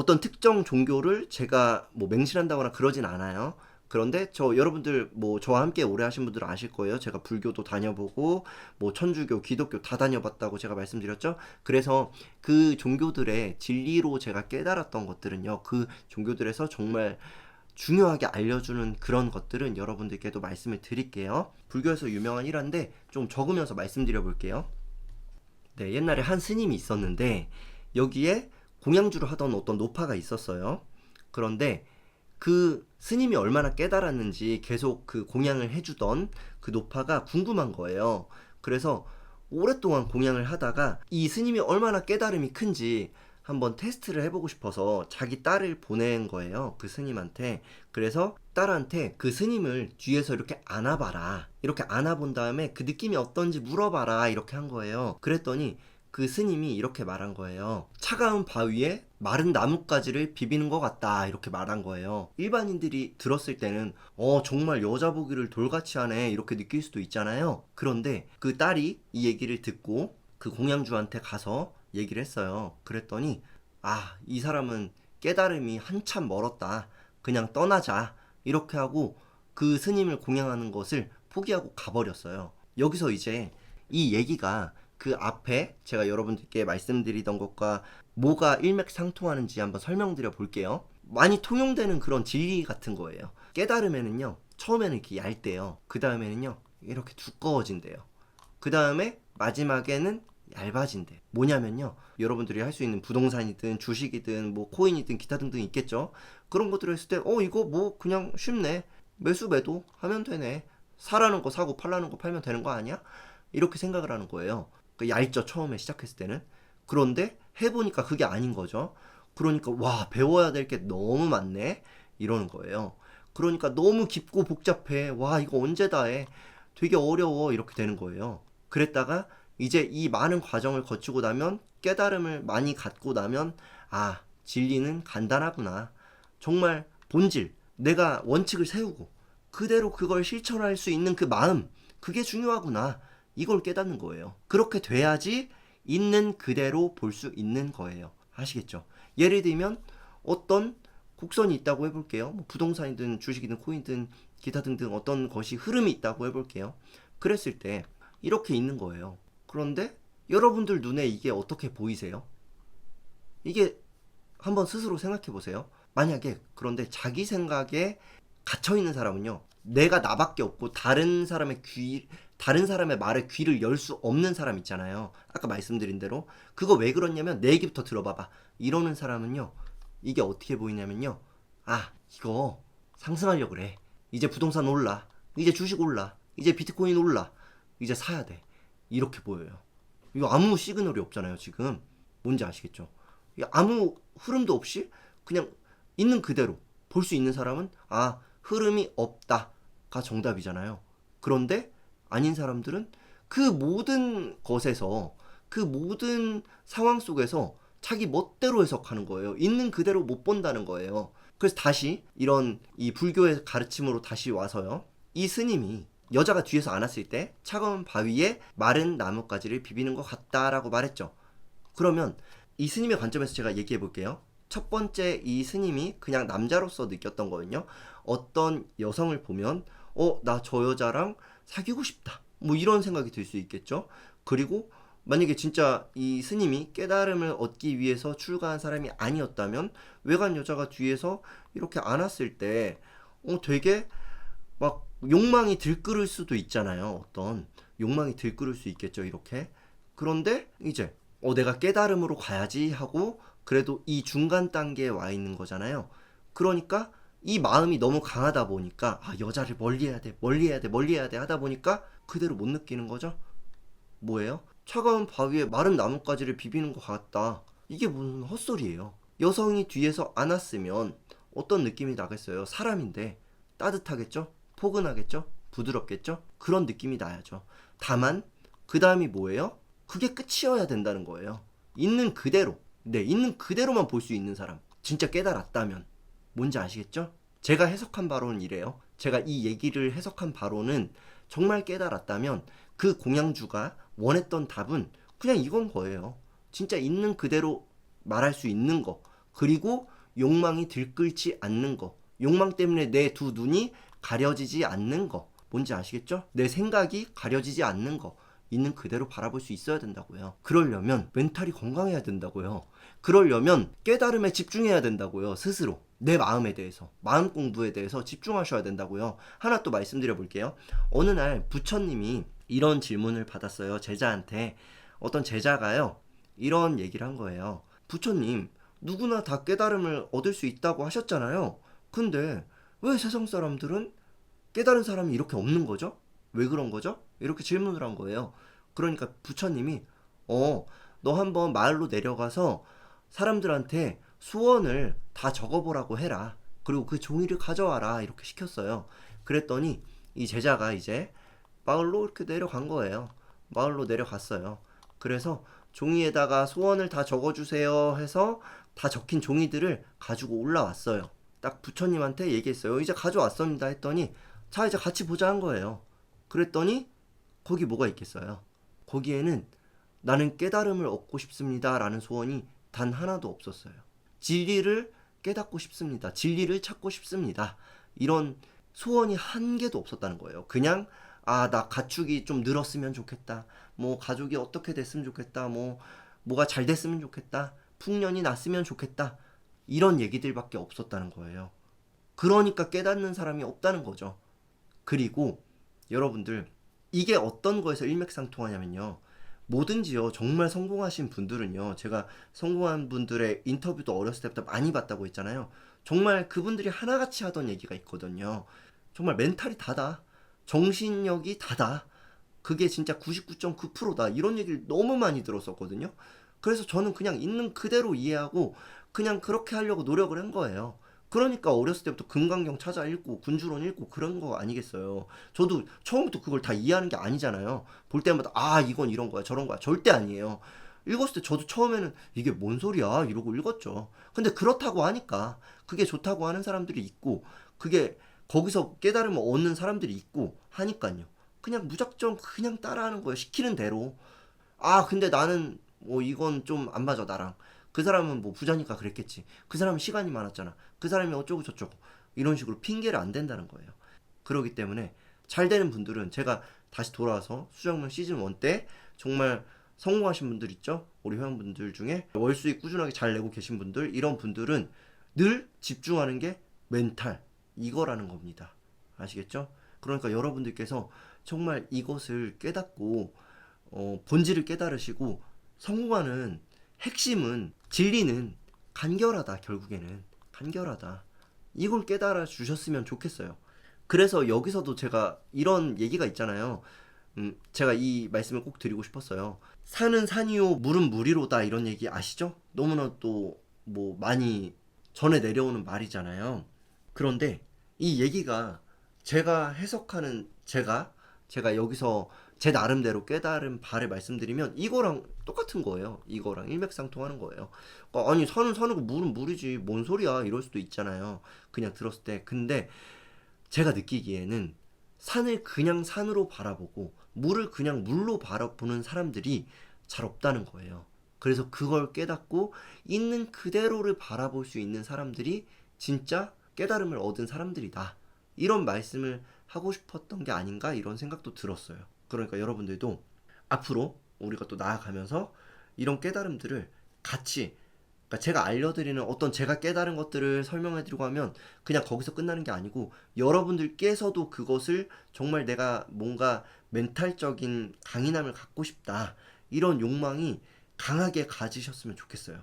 어떤 특정 종교를 제가 뭐 맹신한다거나 그러진 않아요. 그런데 여러분들 뭐 저와 함께 오래 하신 분들은 아실 거예요. 제가 불교도 다녀보고 뭐 천주교, 기독교 다 다녀봤다고 제가 말씀드렸죠. 그래서 그 종교들의 진리로 제가 깨달았던 것들은요. 그 종교들에서 정말 중요하게 알려주는 그런 것들은 여러분들께도 말씀을 드릴게요. 불교에서 유명한 일화인데 좀 적으면서 말씀드려 볼게요. 네, 옛날에 한 스님이 있었는데 여기에 공양주를 하던 어떤 노파가 있었어요. 그런데 그 스님이 얼마나 깨달았는지 계속 그 공양을 해주던 그 노파가 궁금한 거예요. 그래서 오랫동안 공양을 하다가 이 스님이 얼마나 깨달음이 큰지 한번 테스트를 해보고 싶어서 자기 딸을 보낸 거예요. 그 스님한테. 그래서 딸한테 그 스님을 뒤에서 이렇게 안아봐라. 이렇게 안아본 다음에 그 느낌이 어떤지 물어봐라. 이렇게 한 거예요. 그랬더니 그 스님이 이렇게 말한 거예요. 차가운 바위에 마른 나뭇가지를 비비는 것 같다. 이렇게 말한 거예요. 일반인들이 들었을 때는 정말 여자 보기를 돌같이 하네. 이렇게 느낄 수도 있잖아요. 그런데 그 딸이 이 얘기를 듣고 그 공양주한테 가서 얘기를 했어요. 그랬더니 이 사람은 깨달음이 한참 멀었다. 그냥 떠나자. 이렇게 하고 그 스님을 공양하는 것을 포기하고 가버렸어요. 여기서 이제 이 얘기가 그 앞에 제가 여러분들께 말씀드리던 것과 뭐가 일맥상통하는지 한번 설명드려 볼게요. 많이 통용되는 그런 진리 같은 거예요. 깨달음에는요, 처음에는 이렇게 얇대요. 그 다음에는요, 이렇게 두꺼워진대요. 그 다음에 마지막에는 얇아진대. 뭐냐면요, 여러분들이 할 수 있는 부동산이든 주식이든 뭐 코인이든 기타 등등 있겠죠. 그런 것들을 했을 때 이거 뭐 그냥 쉽네. 매수 매도 하면 되네. 사라는 거 사고 팔라는 거 팔면 되는 거 아니야? 이렇게 생각을 하는 거예요. 얇죠, 처음에 시작했을 때는. 그런데 해보니까 그게 아닌 거죠. 그러니까 와, 배워야 될 게 너무 많네 이러는 거예요. 그러니까 너무 깊고 복잡해. 와, 이거 언제 다 해. 되게 어려워. 이렇게 되는 거예요. 그랬다가 이제 이 많은 과정을 거치고 나면, 깨달음을 많이 갖고 나면, 진리는 간단하구나. 정말 본질, 내가 원칙을 세우고 그대로 그걸 실천할 수 있는 그 마음, 그게 중요하구나. 이걸 깨닫는 거예요. 그렇게 돼야지 있는 그대로 볼 수 있는 거예요. 아시겠죠? 예를 들면 어떤 곡선이 있다고 해볼게요. 뭐 부동산이든 주식이든 코인이든 기타 등등 어떤 것이 흐름이 있다고 해볼게요. 그랬을 때 이렇게 있는 거예요. 그런데 여러분들 눈에 이게 어떻게 보이세요? 이게 한번 스스로 생각해 보세요. 만약에 그런데 자기 생각에 갇혀 있는 사람은요, 내가 나밖에 없고 다른 사람의 말에 귀를 열 수 없는 사람 있잖아요. 아까 말씀드린 대로 그거 왜 그러냐면 내 얘기부터 들어봐봐. 이러는 사람은요, 이게 어떻게 보이냐면요, 이거 상승하려고 그래. 이제 부동산 올라. 이제 주식 올라. 이제 비트코인 올라. 이제 사야 돼. 이렇게 보여요. 이거 아무 시그널이 없잖아요, 지금. 뭔지 아시겠죠? 아무 흐름도 없이 그냥 있는 그대로 볼 수 있는 사람은 흐름이 없다가 정답이잖아요. 그런데 아닌 사람들은 그 모든 것에서, 그 모든 상황 속에서 자기 멋대로 해석하는 거예요. 있는 그대로 못 본다는 거예요. 그래서 다시 이런 이 불교의 가르침으로 다시 와서요, 이 스님이 여자가 뒤에서 안았을 때 차가운 바위에 마른 나뭇가지를 비비는 것 같다라고 말했죠. 그러면 이 스님의 관점에서 제가 얘기해 볼게요. 첫 번째, 이 스님이 그냥 남자로서 느꼈던 거는요, 어떤 여성을 보면 나 저 여자랑 사귀고 싶다, 뭐 이런 생각이 들 수 있겠죠. 그리고 만약에 진짜 이 스님이 깨달음을 얻기 위해서 출가한 사람이 아니었다면 외간 여자가 뒤에서 이렇게 안았을 때 되게 막 욕망이 들끓을 수도 있잖아요. 어떤 욕망이 들끓을 수 있겠죠, 이렇게. 그런데 이제 내가 깨달음으로 가야지 하고 그래도 이 중간 단계에 와 있는 거잖아요. 그러니까 이 마음이 너무 강하다 보니까 여자를 멀리해야 돼, 멀리해야 돼, 멀리해야 돼 하다 보니까 그대로 못 느끼는 거죠. 뭐예요? 차가운 바위에 마른 나뭇가지를 비비는 것 같다. 이게 무슨 헛소리예요. 여성이 뒤에서 안았으면 어떤 느낌이 나겠어요? 사람인데 따뜻하겠죠? 포근하겠죠? 부드럽겠죠? 그런 느낌이 나야죠. 다만 그 다음이 뭐예요? 그게 끝이어야 된다는 거예요. 있는 그대로, 있는 그대로만 볼 수 있는 사람, 진짜 깨달았다면. 뭔지 아시겠죠? 제가 해석한 바로는 이래요. 제가 이 얘기를 해석한 바로는 정말 깨달았다면 그 공양주가 원했던 답은 그냥 이건 거예요. 진짜 있는 그대로 말할 수 있는 거, 그리고 욕망이 들끓지 않는 거. 욕망 때문에 내 두 눈이 가려지지 않는 거. 뭔지 아시겠죠? 내 생각이 가려지지 않는 거. 있는 그대로 바라볼 수 있어야 된다고요. 그러려면 멘탈이 건강해야 된다고요. 그러려면 깨달음에 집중해야 된다고요. 스스로. 내 마음에 대해서. 마음 공부에 대해서 집중하셔야 된다고요. 하나 또 말씀드려 볼게요. 어느 날 부처님이 이런 질문을 받았어요. 제자한테. 어떤 제자가요. 이런 얘기를 한 거예요. 부처님, 누구나 다 깨달음을 얻을 수 있다고 하셨잖아요. 근데 왜 세상 사람들은 깨달은 사람이 이렇게 없는 거죠? 왜 그런 거죠? 이렇게 질문을 한 거예요. 그러니까 부처님이 너 한번 마을로 내려가서 사람들한테 소원을 다 적어보라고 해라. 그리고 그 종이를 가져와라. 이렇게 시켰어요. 그랬더니 이 제자가 이제 마을로 이렇게 내려간 거예요. 마을로 내려갔어요. 그래서 종이에다가 소원을 다 적어주세요 해서 다 적힌 종이들을 가지고 올라왔어요. 딱 부처님한테 얘기했어요. 이제 가져왔습니다 했더니 자 이제 같이 보자 한 거예요. 그랬더니 거기 뭐가 있겠어요? 거기에는 나는 깨달음을 얻고 싶습니다 라는 소원이 단 하나도 없었어요. 진리를 깨닫고 싶습니다. 진리를 찾고 싶습니다. 이런 소원이 한 개도 없었다는 거예요. 그냥 나 가축이 좀 늘었으면 좋겠다. 뭐 가족이 어떻게 됐으면 좋겠다. 뭐가 잘 됐으면 좋겠다. 풍년이 났으면 좋겠다. 이런 얘기들밖에 없었다는 거예요. 그러니까 깨닫는 사람이 없다는 거죠. 그리고 여러분들 이게 어떤 거에서 일맥상통하냐면요. 뭐든지요. 정말 성공하신 분들은요. 제가 성공한 분들의 인터뷰도 어렸을 때부터 많이 봤다고 했잖아요. 정말 그분들이 하나같이 하던 얘기가 있거든요. 정말 멘탈이 다다. 정신력이 다다. 그게 진짜 99.9%다. 이런 얘기를 너무 많이 들었었거든요. 그래서 저는 그냥 있는 그대로 이해하고 그냥 그렇게 하려고 노력을 한 거예요. 그러니까 어렸을 때부터 금강경 찾아 읽고 군주론 읽고 그런 거 아니겠어요. 저도 처음부터 그걸 다 이해하는 게 아니잖아요. 볼 때마다 이건 이런 거야 저런 거야 절대 아니에요. 읽었을 때 저도 처음에는 이게 뭔 소리야 이러고 읽었죠. 근데 그렇다고 하니까 그게 좋다고 하는 사람들이 있고 그게 거기서 깨달음을 얻는 사람들이 있고 하니까요. 그냥 무작정 그냥 따라하는 거예요. 시키는 대로. 근데 나는 뭐 이건 좀 안 맞아 나랑. 그 사람은 뭐 부자니까 그랬겠지. 그 사람은 시간이 많았잖아. 그 사람이 어쩌고 저쩌고. 이런 식으로 핑계를 안 댄다는 거예요. 그러기 때문에 잘 되는 분들은 제가 다시 돌아와서 수정문 시즌 1 때 정말 성공하신 분들 있죠? 우리 회원분들 중에 월 수익 꾸준하게 잘 내고 계신 분들 이런 분들은 늘 집중하는 게 멘탈 이거라는 겁니다. 아시겠죠? 그러니까 여러분들께서 정말 이것을 깨닫고 본질을 깨달으시고 성공하는 핵심은 진리는 간결하다. 결국에는 간결하다. 이걸 깨달아 주셨으면 좋겠어요. 그래서 여기서도 제가 이런 얘기가 있잖아요. 제가 이 말씀을 꼭 드리고 싶었어요. 산은 산이요 물은 물이로다 이런 얘기 아시죠? 너무나 또 뭐 많이 전해 내려오는 말이잖아요. 그런데 이 얘기가 제가 해석하는 제가 여기서 제 나름대로 깨달은 바를 말씀드리면 이거랑 똑같은 거예요. 이거랑 일맥상통하는 거예요. 아니 산은 산이고 물은 물이지 뭔 소리야 이럴 수도 있잖아요. 그냥 들었을 때. 근데 제가 느끼기에는 산을 그냥 산으로 바라보고 물을 그냥 물로 바라보는 사람들이 잘 없다는 거예요. 그래서 그걸 깨닫고 있는 그대로를 바라볼 수 있는 사람들이 진짜 깨달음을 얻은 사람들이다. 이런 말씀을 하고 싶었던 게 아닌가 이런 생각도 들었어요. 그러니까 여러분들도 앞으로 우리가 또 나아가면서 이런 깨달음들을 같이 그러니까 제가 알려드리는 어떤 제가 깨달은 것들을 설명해드리고 하면 그냥 거기서 끝나는 게 아니고 여러분들께서도 그것을 정말 내가 뭔가 멘탈적인 강인함을 갖고 싶다 이런 욕망이 강하게 가지셨으면 좋겠어요.